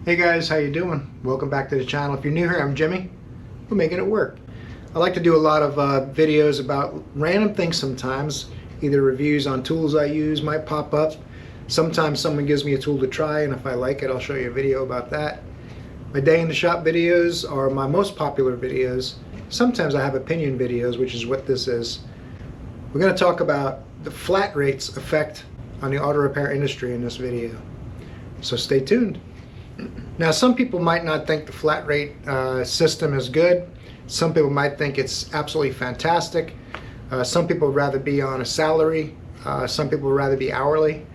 Hey guys, how you doing? Welcome back to the channel. If you're new here, I'm Jimmy. We're making it work. I like to do a lot of videos about random things sometimes. Either reviews on tools I use might pop up. Sometimes someone gives me a tool to try, and if I like it, I'll show you a video about that. My day in the shop videos are my most popular videos. Sometimes I have opinion videos, which is what this is. We're going to talk about the flat rates effect on the auto repair industry in this video. So stay tuned. Now, some people might not think the flat rate system is good. Some people might think it's absolutely fantastic. Some people would rather be on a salary. Some people would rather be hourly.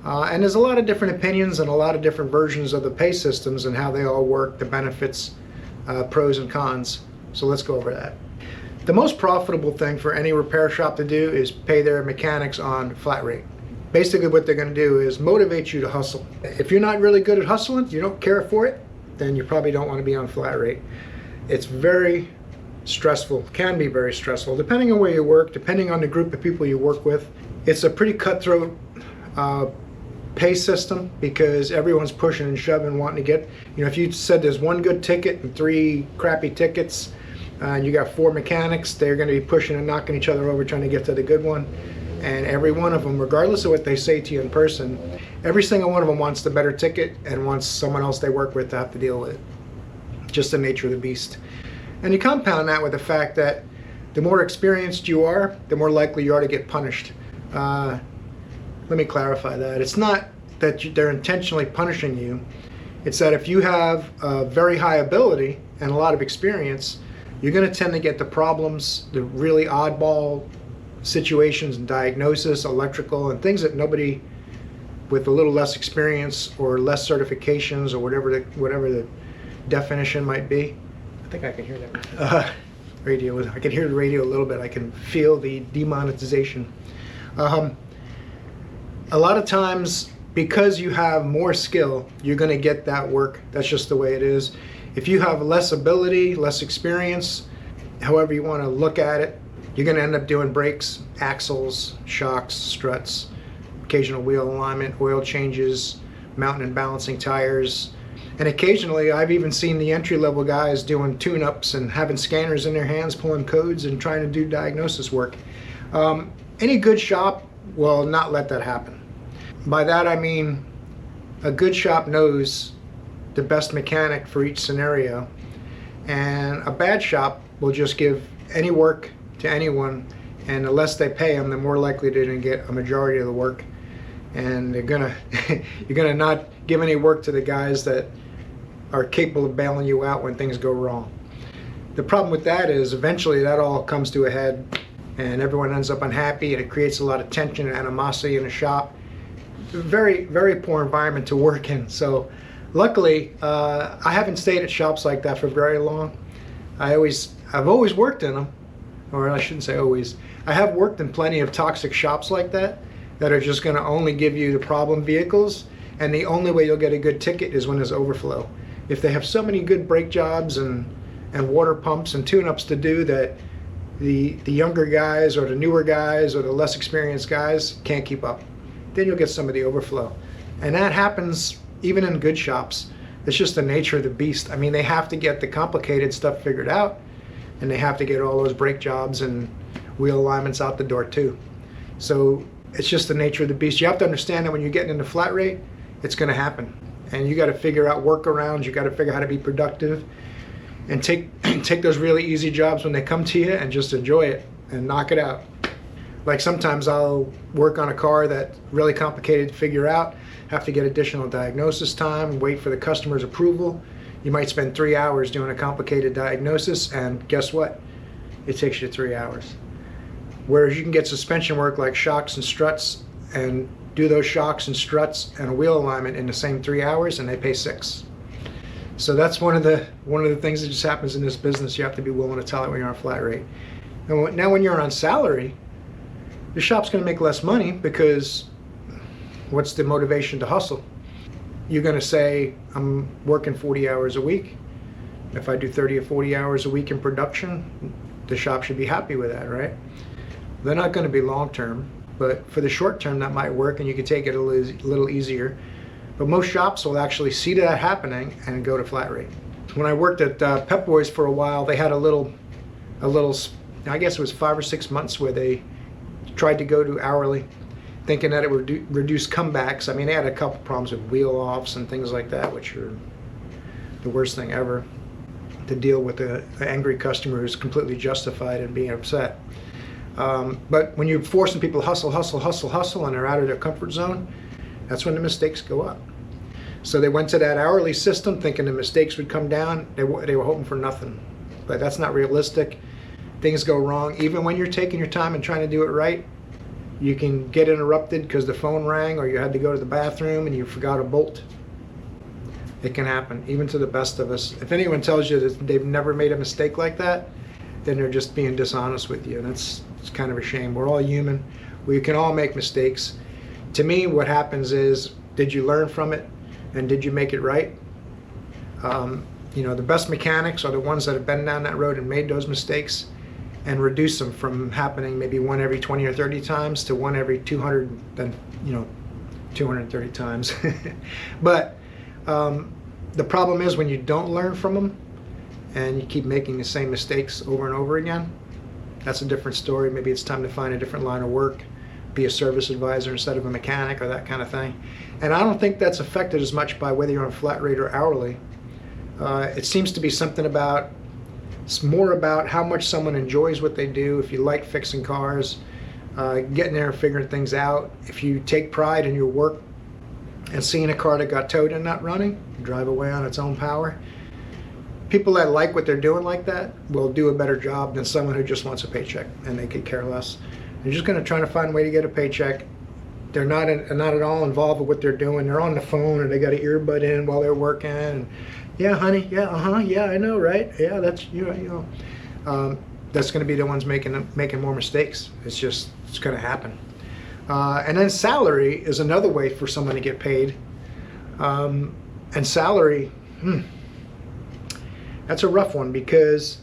And there's a lot of different opinions and a lot of different versions of the pay systems and how they all work, the benefits, pros and cons. So let's go over that. The most profitable thing for any repair shop to do is pay their mechanics on flat rate. Basically what they're going to do is motivate you to hustle. If you're not really good at hustling, you don't care for it, then you probably don't want to be on flat rate. It's very stressful, can be very stressful, depending on where you work, depending on the group of people you work with. It's a pretty cutthroat pay system because everyone's pushing and shoving, wanting to get, if you said there's one good ticket and 3 crappy tickets, and you got 4 mechanics, they're going to be pushing and knocking each other over trying to get to the good one. And every one of them, regardless of what they say to you in person, every single one of them wants the better ticket and wants someone else they work with to have to deal with it. Just the nature of the beast. And you compound that with the fact that the more experienced you are, the more likely you are to get punished. Let me clarify that. It's not that they're intentionally punishing you. It's that if you have a very high ability and a lot of experience, you're going to tend to get the problems, the really oddball situations and diagnosis, electrical, and things that nobody with a little less experience or less certifications or whatever the definition might be. I think I can hear that. Radio. I can hear the radio a little bit. I can feel the demonetization. A lot of times, because you have more skill, you're going to get that work. That's just the way it is. If you have less ability, less experience, however you want to look at it, you're going to end up doing brakes, axles, shocks, struts, occasional wheel alignment, oil changes, mounting and balancing tires. And occasionally I've even seen the entry-level guys doing tune-ups and having scanners in their hands, pulling codes and trying to do diagnosis work. Any good shop will not let that happen. By that I mean a good shop knows the best mechanic for each scenario, and a bad shop will just give any work to anyone, and the less they pay them, the more likely they're going to get a majority of the work, and they're gonna you're gonna not give any work to the guys that are capable of bailing you out when things go wrong. The problem with that is eventually that all comes to a head and everyone ends up unhappy, and it creates a lot of tension and animosity in a shop. Very, very poor environment to work in. So luckily I haven't stayed at shops like that for very long. I've always worked in them, or I shouldn't say always. I have worked in plenty of toxic shops like that are just going to only give you the problem vehicles, and the only way you'll get a good ticket is when there's overflow. If they have so many good brake jobs and water pumps and tune-ups to do that the younger guys or the newer guys or the less experienced guys can't keep up, then you'll get some of the overflow. And that happens even in good shops. It's just the nature of the beast. I mean, they have to get the complicated stuff figured out, and they have to get all those brake jobs and wheel alignments out the door too. So it's just the nature of the beast. You have to understand that when you're getting into flat rate, it's going to happen. And you got to figure out workarounds. You got to figure out how to be productive and take those really easy jobs when they come to you and just enjoy it and knock it out. Like sometimes I'll work on a car that's really complicated to figure out, have to get additional diagnosis time, wait for the customer's approval. You might spend 3 hours doing a complicated diagnosis, and guess what? It takes you 3 hours. Whereas you can get suspension work like shocks and struts and do those shocks and struts and a wheel alignment in the same 3 hours, and they pay 6. So that's one of the things that just happens in this business. You have to be willing to tell it when you're on flat rate. Now when you're on salary, the shop's going to make less money because what's the motivation to hustle? You're going to say, I'm working 40 hours a week. If I do 30 or 40 hours a week in production, the shop should be happy with that, right? They're not going to be long term, but for the short term that might work, and you can take it a little easier. But most shops will actually see that happening and go to flat rate. When I worked at Pep Boys for a while, they had a little, I guess it was 5 or 6 months where they tried to go to hourly, thinking that it would reduce comebacks. I mean, they had a couple problems with wheel offs and things like that, which are the worst thing ever, to deal with an angry customer who's completely justified in being upset. But when you're forcing people to hustle, and they're out of their comfort zone, that's when the mistakes go up. So they went to that hourly system thinking the mistakes would come down. They were hoping for nothing, but that's not realistic. Things go wrong. Even when you're taking your time and trying to do it right, you can get interrupted because the phone rang or you had to go to the bathroom and you forgot a bolt. It can happen, even to the best of us. If anyone tells you that they've never made a mistake like that, then they're just being dishonest with you, and it's kind of a shame. We're all human. We can all make mistakes. To me, what happens is, did you learn from it, and did you make it right? You know, the best mechanics are the ones that have been down that road and made those mistakes and reduce them from happening maybe one every 20 or 30 times to one every 200, then 230 times. But the problem is when you don't learn from them and you keep making the same mistakes over and over again, that's a different story. Maybe it's time to find a different line of work, be a service advisor instead of a mechanic or that kind of thing. And I don't think that's affected as much by whether you're on flat rate or hourly. It seems to be something about, it's more about how much someone enjoys what they do. If you like fixing cars, getting there and figuring things out, if you take pride in your work and seeing a car that got towed and not running, drive away on its own power. People that like what they're doing like that will do a better job than someone who just wants a paycheck and they could care less. They're just going to try to find a way to get a paycheck. They're not at all involved with what they're doing. They're on the phone or they got an earbud in while they're working. And, yeah, honey, yeah, yeah, I know, right? Yeah, that's that's going to be the ones making more mistakes. It's going to happen. And then salary is another way for someone to get paid. And salary, that's a rough one because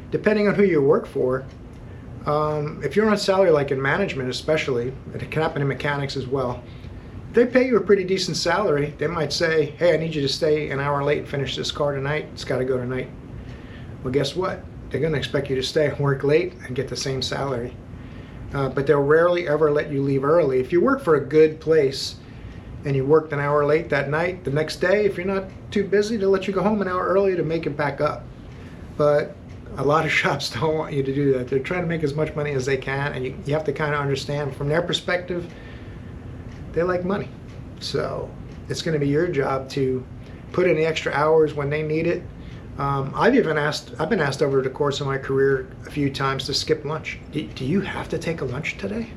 depending on who you work for, if you're on salary like in management especially, it can happen in mechanics as well, if they pay you a pretty decent salary, they might say, hey, I need you to stay an hour late and finish this car tonight. It's got to go tonight. Well, guess what? They're going to expect you to stay and work late and get the same salary. But they'll rarely ever let you leave early. If you work for a good place and you worked an hour late that night, the next day, if you're not too busy, they'll let you go home an hour early to make it back up. But a lot of shops don't want you to do that. They're trying to make as much money as they can, and you have to kind of understand from their perspective, they like money. So it's going to be your job to put in the extra hours when they need it. I've been asked over the course of my career a few times to skip lunch. Do you have to take a lunch today?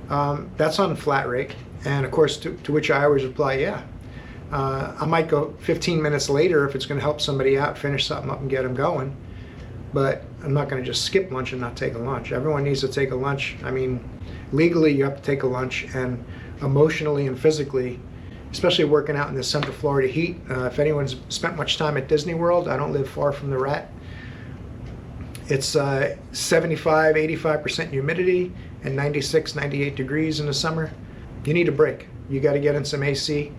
That's on flat rate, and of course to which I always reply, yeah. I might go 15 minutes later if it's going to help somebody out, finish something up and get them going, but I'm not going to just skip lunch and not take a lunch. Everyone needs to take a lunch. I mean, legally you have to take a lunch, and emotionally and physically, especially working out in the Central Florida heat. If anyone's spent much time at Disney World, I don't live far from the Rat. It's 75, 85% humidity and 96, 98 degrees in the summer. You need a break. You got to get in some AC,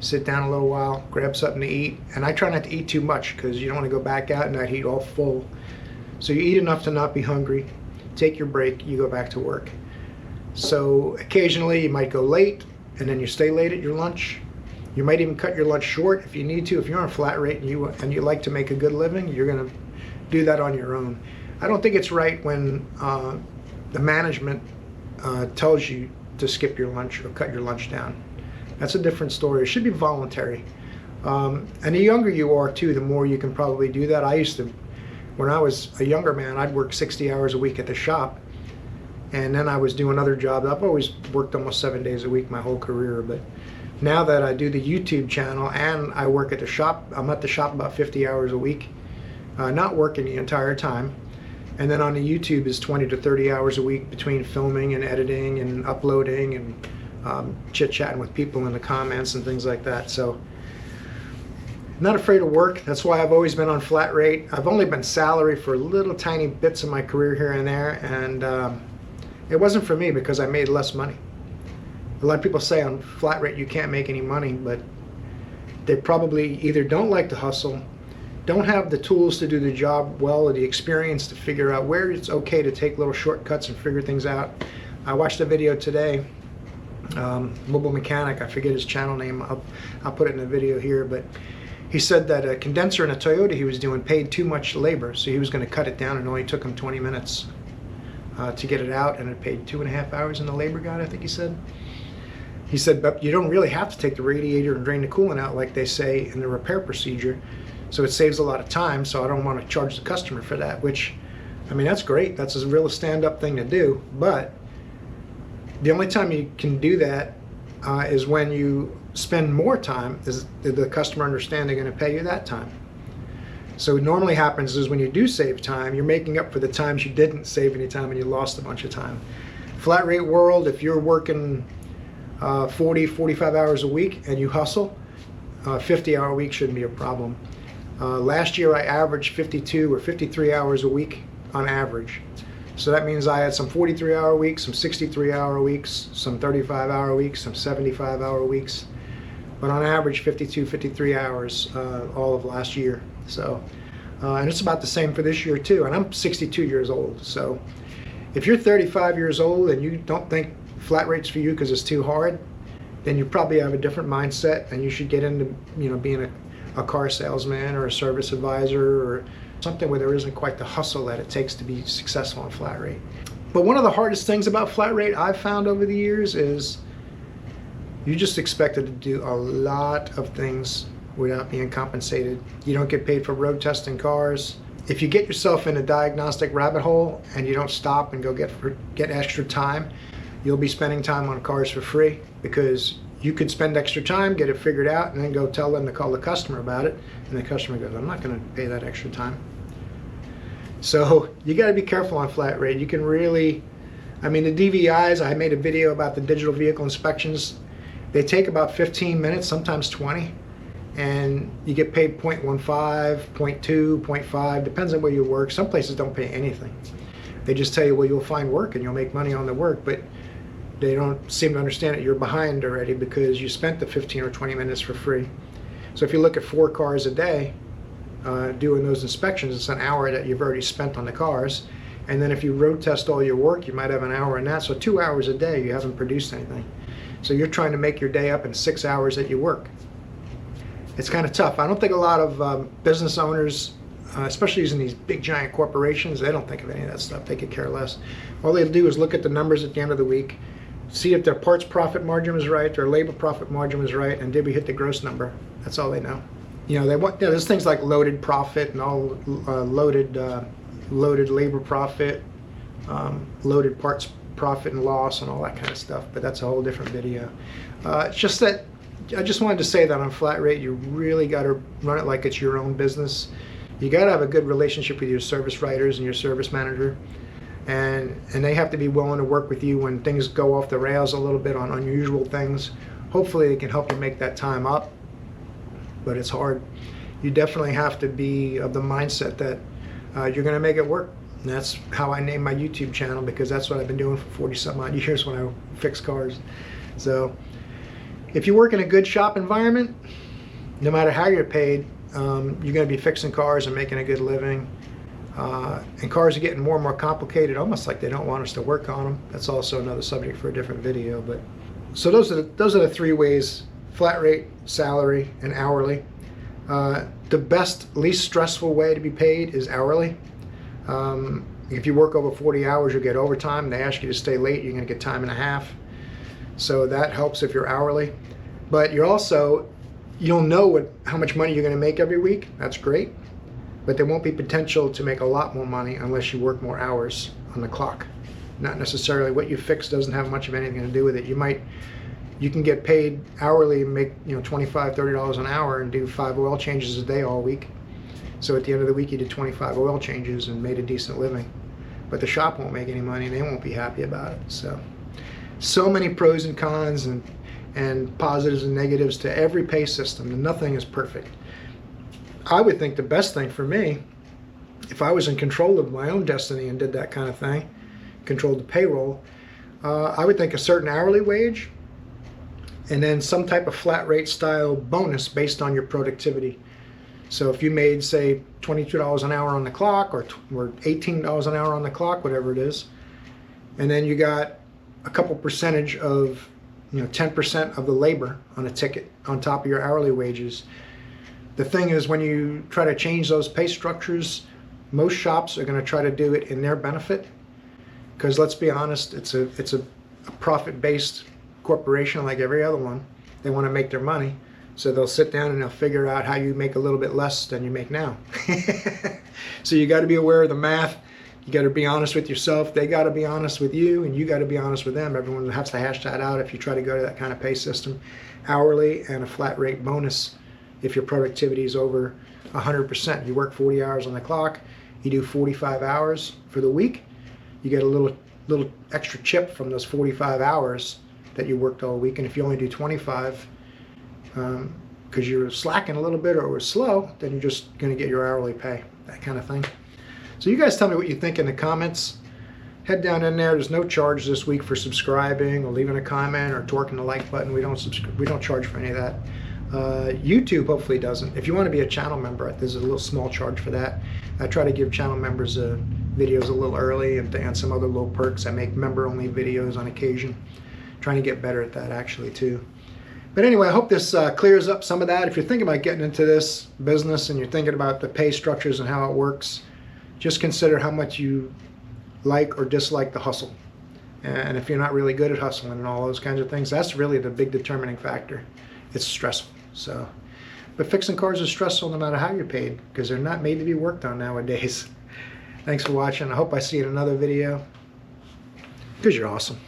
sit down a little while, grab something to eat. And I try not to eat too much because you don't want to go back out in that heat all full. So you eat enough to not be hungry, take your break, you go back to work. So occasionally you might go late, and then you stay late at your lunch. You might even cut your lunch short if you need to. If you're on a flat rate and you like to make a good living, you're going to do that on your own. I don't think it's right when the management tells you to skip your lunch or cut your lunch down. That's a different story. It should be voluntary. And the younger you are too, the more you can probably do that. I used to, when I was a younger man, I'd work 60 hours a week at the shop. And then I was doing other jobs. I've always worked almost 7 days a week my whole career. But now that I do the YouTube channel and I work at the shop, I'm at the shop about 50 hours a week, not working the entire time. And then on the YouTube is 20 to 30 hours a week between filming and editing and uploading and chit-chatting with people in the comments and things like that. So not afraid of work. That's why I've always been on flat rate. I've only been salary for little tiny bits of my career here and there, and it wasn't for me because I made less money. A lot of people say on flat rate you can't make any money, but They probably either don't like to hustle, don't have the tools to do the job well, or the experience to figure out where it's okay to take little shortcuts and figure things out. I watched a video today, mobile mechanic, I forget his channel name, I'll put it in the video here, but he said that a condenser in a Toyota he was doing paid too much labor, so he was going to cut it down, and it only took him 20 minutes to get it out, and it paid 2.5 hours in the labor guide, I think he said. He said, but you don't really have to take the radiator and drain the coolant out like they say in the repair procedure, so it saves a lot of time, so I don't want to charge the customer for that, which, I mean, that's great. That's a real stand-up thing to do, but the only time you can do that is when you spend more time. Is the customer understand they're going to pay you that time? So what normally happens is when you do save time, you're making up for the times you didn't save any time and you lost a bunch of time. Flat rate world, if you're working 40, 45 hours a week and you hustle, 50-hour week shouldn't be a problem. Last year I averaged 52 or 53 hours a week on average. So that means I had some 43-hour weeks, some 63-hour weeks, some 35-hour weeks, some 75-hour weeks. But on average, 52, 53 hours all of last year. So, and it's about the same for this year too. And I'm 62 years old. So if you're 35 years old and you don't think flat rate's for you because it's too hard, then you probably have a different mindset, and you should get into, you know, being a car salesman or a service advisor or something where there isn't quite the hustle that it takes to be successful on flat rate. But one of the hardest things about flat rate I've found over the years is you just expected to do a lot of things without being compensated. You don't get paid for road testing cars. If you get yourself in a diagnostic rabbit hole and you don't stop and go get extra time, you'll be spending time on cars for free, because you could spend extra time, get it figured out, and then go tell them to call the customer about it, and the customer goes, I'm not going to pay that extra time. So you got to be careful on flat rate. You can really, I mean, the DVIs, I made a video about the digital vehicle inspections. They take about 15 minutes, sometimes 20, and you get paid 0.15, 0.2, 0.5, depends on where you work. Some places don't pay anything. They just tell you, well, you'll find work and you'll make money on the work, but they don't seem to understand that you're behind already because you spent the 15 or 20 minutes for free. So if you look at 4 cars a day doing those inspections, it's an hour that you've already spent on the cars. And then if you road test all your work, you might have an hour in that. So 2 hours a day, you haven't produced anything. So you're trying to make your day up in 6 hours that you work. It's kind of tough. I don't think a lot of business owners, especially using these big giant corporations, they don't think of any of that stuff. They could care less. All they do is look at the numbers at the end of the week, see if their parts profit margin was right, their labor profit margin was right, and did we hit the gross number? That's all they know. You know, they want, you know, there's things like loaded profit and all loaded labor profit, loaded parts profit and loss, and all that kind of stuff. But that's a whole different video. It's just that I just wanted to say that on flat rate, you really got to run it like it's your own business. You got to have a good relationship with your service writers and your service manager. And they have to be willing to work with you when things go off the rails a little bit on unusual things. Hopefully they can help you make that time up, but it's hard. You definitely have to be of the mindset that you're going to make it work. And that's how I named my YouTube channel, because that's what I've been doing for 40 some odd years when I fix cars. So if you work in a good shop environment, no matter how you're paid, you're going to be fixing cars and making a good living. And cars are getting more and more complicated, almost like they don't want us to work on them. That's also another subject for a different video. But so those are the 3 ways: flat rate, salary, and hourly. The best, least stressful way to be paid is hourly. If you work over 40 hours, you'll get overtime. They ask you to stay late, you're going to get time and a half. So that helps if you're hourly. But you're also, you'll know how much money you're going to make every week. That's great. But there won't be potential to make a lot more money unless you work more hours on the clock. Not necessarily what you fix doesn't have much of anything to do with it. You can get paid hourly and make, you know, $25, $30 an hour and do 5 oil changes a day all week. So at the end of the week, you did 25 oil changes and made a decent living. But the shop won't make any money and they won't be happy about it. So many pros and cons and positives and negatives to every pay system, and nothing is perfect. I would think the best thing for me, if I was in control of my own destiny and did that kind of thing, controlled the payroll, I would think a certain hourly wage and then some type of flat rate style bonus based on your productivity. So if you made, say, $22 an hour on the clock, or $18 an hour on the clock, whatever it is, and then you got a couple percentage of, 10% of the labor on a ticket on top of your hourly wages. The thing is, when you try to change those pay structures, most shops are going to try to do it in their benefit, because let's be honest, it's a profit-based corporation like every other one. They want to make their money, so they'll sit down and they'll figure out how you make a little bit less than you make now. So you got to be aware of the math. You got to be honest with yourself. They got to be honest with you, and you got to be honest with them. Everyone has to hash that out if you try to go to that kind of pay system. Hourly and a flat rate bonus if your productivity is over 100%. You work 40 hours on the clock, you do 45 hours for the week, you get a little extra chip from those 45 hours that you worked all week. And if you only do 25 because you're slacking a little bit or were slow, then you're just going to get your hourly pay, that kind of thing. So you guys tell me what you think in the comments. Head down in there. There's no charge this week for subscribing or leaving a comment or torquing the like button. We don't charge for any of that. YouTube hopefully doesn't. If you want to be a channel member, there's a little small charge for that. I try to give channel members videos a little early, and some other little perks. I make member-only videos on occasion. Trying to get better at that actually too. But anyway, I hope this clears up some of that. If you're thinking about getting into this business and you're thinking about the pay structures and how it works, just consider how much you like or dislike the hustle. And if you're not really good at hustling and all those kinds of things, that's really the big determining factor. It's stressful. So, but fixing cars is stressful no matter how you're paid, because they're not made to be worked on nowadays. Thanks for watching. I hope I see you in another video, because you're awesome.